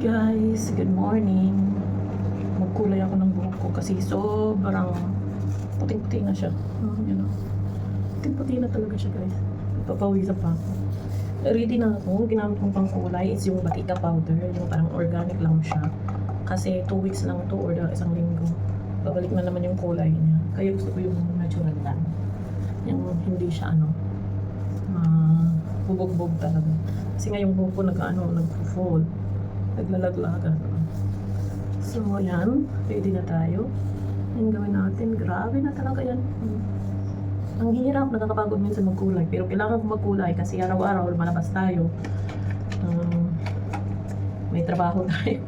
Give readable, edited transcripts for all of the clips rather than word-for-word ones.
Guys, good morning. Magkulay ako ng buhok ko kasi sobrang puting-puti na siya. Yun o. Puting-puti na talaga siya, guys. Ipapawisan pa ako. Ready na ako. Ginamit kong pangkulay is yung batika powder. Yung parang organic lang siya. Kasi 2 weeks lang to or isang linggo. Babalik na naman yung kulay niya. Kaya gusto ko yung natural lang. Yung hindi siya bubog-bog talaga. Kasi nga yung buhok ko nag-fold. Naglalaglagan. So, ayan. Ready na tayo. Yung gawin natin. Grabe na talaga yan. Ang hirap, nakakapagod minsan magkulay. Pero kailangan ko magkulay kasi araw-araw malabas tayo. May trabaho tayo.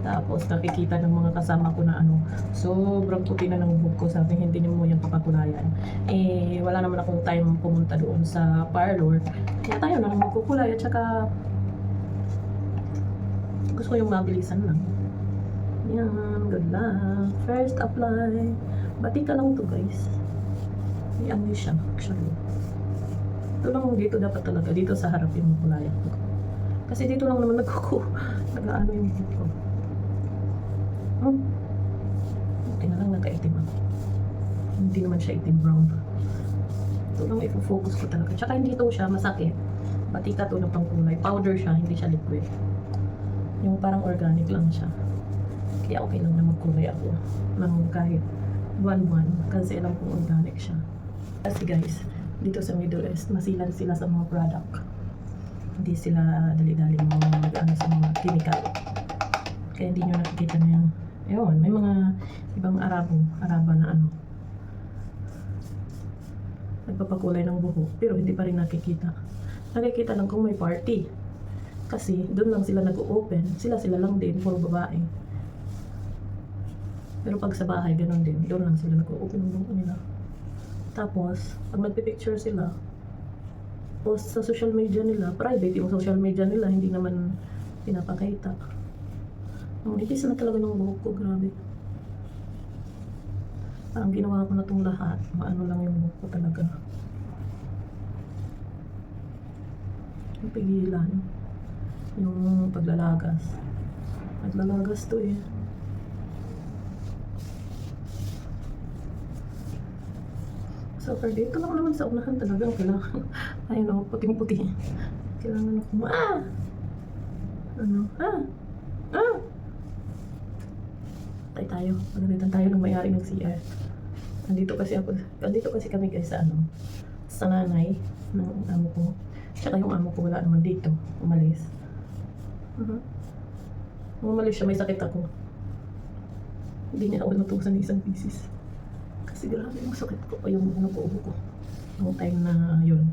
Tapos nakikita ng mga kasama ko na sobrang puti na ng buhok ko. Sabi, hindi niyo mo yan papakulayan. Eh, wala naman akong time pumunta doon sa parlor. Kaya tayo na magkukulay at saka gusto ko yung mabilisan lang. Yan, good luck. First apply. Batika lang to, guys. May siya, actually. Ito lang dito dapat talaga. Dito sa harap yung makulayan ko. Kasi dito lang naman nag-ano yung buhok ko. Buti na lang nagka-itim ako. Hindi naman siya itim brown. Ito lang ipo-focus ko talaga. Tsaka hindi ito siya masakit. Batika to ng pangkulay. Powder siya, hindi siya liquid. Yung parang organic lang siya. Kaya okay lang na magkulay ako ng kahit buwan-buwan kasi alam kong organic siya. Kasi guys, dito sa Middle East, masilan sila sa mga product. Hindi sila dali-dali sa mga chemical. Kaya hindi nyo nakikita na yung ayun, may mga ibang Araba na nagpapakulay ng buhok pero hindi pa rin nakikita. Nakikita lang kung may party. Kasi doon lang sila nag-open. Sila lang din, puro babae. Pero pag sa bahay, ganun din. Doon lang sila nag-open ng buhok nila. Tapos, pag nagpipicture sila, post sa social media nila, private yung social media nila, hindi naman pinapakita. Ang nipis na talaga ng buhok ko, grabe. Parang ginawa ko na itong lahat. Maano lang yung buhok ko talaga. Yung pigilan. Yung paglalagas. Naglalagas to eh. So, for dito lang naman sa unahan talagang kailangan. Ayun o, puting-puti. Kailangan ako, tayo. Magalitan tayo ng may-ari ng CR. Andito kasi kami guys sa nanay ng amo ko. Tsaka yung amo ko wala naman dito. Umalis. Umalis siya, may sakit ako. Hindi niya ako natusan ng isang pieces. Kasi grabe yung sakit ko pa yung nabuo ko. Noong time na yun.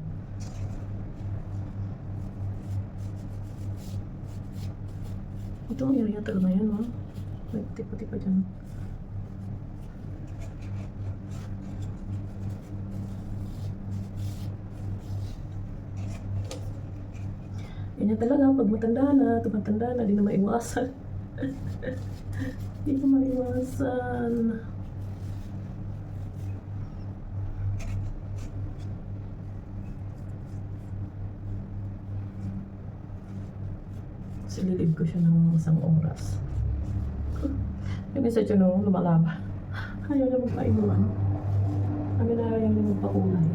Itong area talaga yan, ha? May tipa-tipa dyan. Ganyan talaga, pag tumatanda na, di na maiwasan. Di na maiwasan. Sililid ko siya ng isang oras. Yung isa dyan lumalaba. Ayaw niya magpainuan. Kami na ayaw niya magpakulay.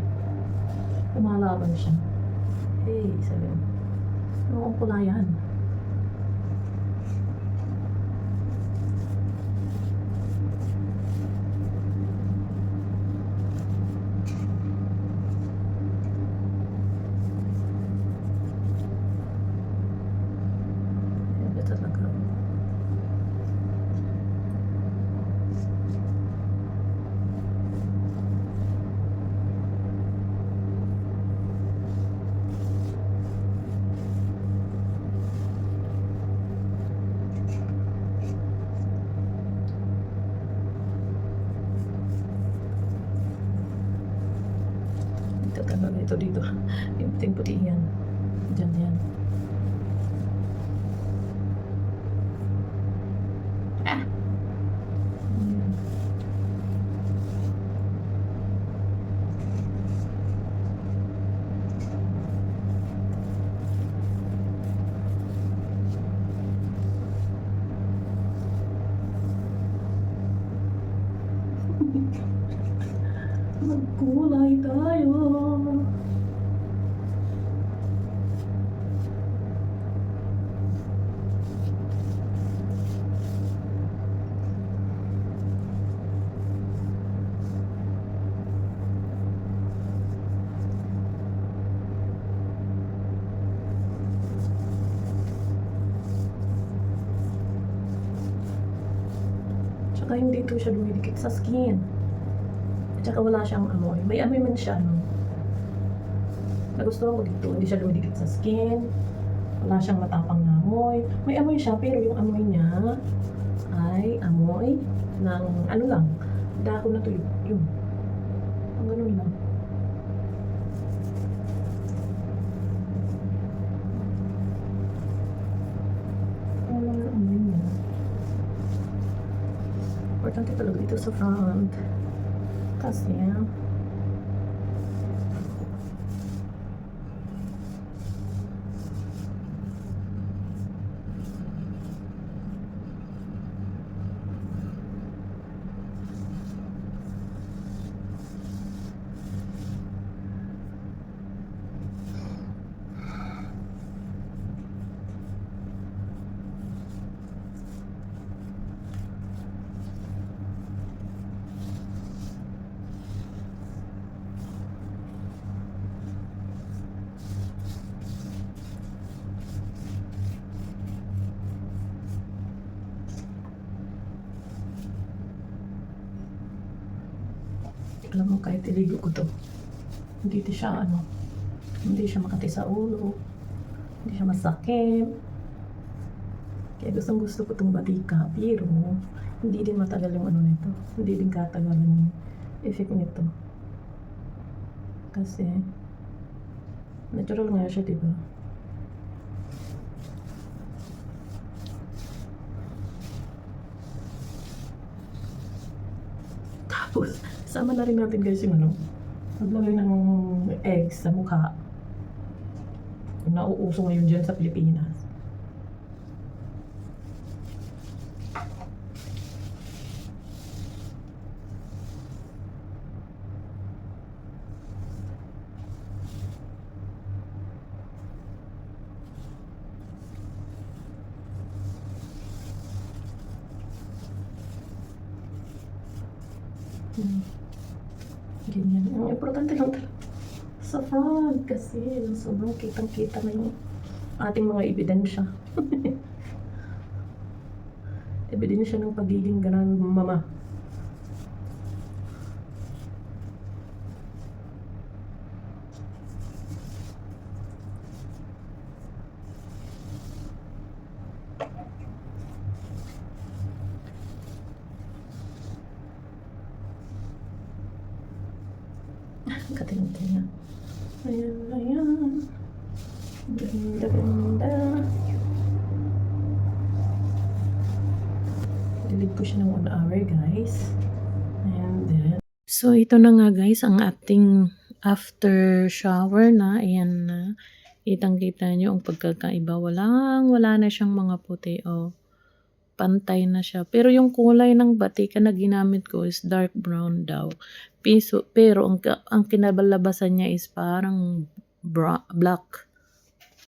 Lumalaban siya. Hey, sabi mo. Ano akong kulayan? Ito talaga. Ito dito. Yung puting-puti yan. Diyan yan. Magkulay tayo. Tsaka hindi ito siya dumidikit sa skin. At saka wala siyang amoy. May amoy man siya, no? Nagustuhan ko dito. Hindi siya dumidikit sa skin. Wala siyang matapang na amoy. May amoy siya, pero yung amoy niya ay amoy ng ano lang, dahon na tuyo. Yun. Ang ganun lang. Ano lang ang amoy niya. Importante talaga dito sa front. Kasi, alam mo, kahit iligo ko to, hindi siya hindi siya makati sa ulo, hindi siya masakit. Kaya gusto ko itong batika, pero hindi din matagal yung ano nito, hindi din katagal yung effect nito. Kasi natural nga siya, diba? Tapos, sama na rin natin guys yung maglagay ng eggs sa mukha. Yung nauuso ngayon dyan sa Pilipinas. Ganyan. Ang importante lang talaga sa front kasi sobrang kitang-kita na yung ating mga ebidensya. Ebidensya ng pagiging grandmama. Katingin-tingin. Ayan, ayan. Ganda, ganda. Delete ko siya ng 1 hour, guys. And then, so, ito na nga, guys, ang ating after shower na. Ayan na. Kitang-kita nyo ang pagkakaiba. Wala na siyang mga puti. Oh, pantay na siya. Pero yung kulay ng batika na ginamit ko is dark brown daw. Pero ang kinabalabasan niya is parang black.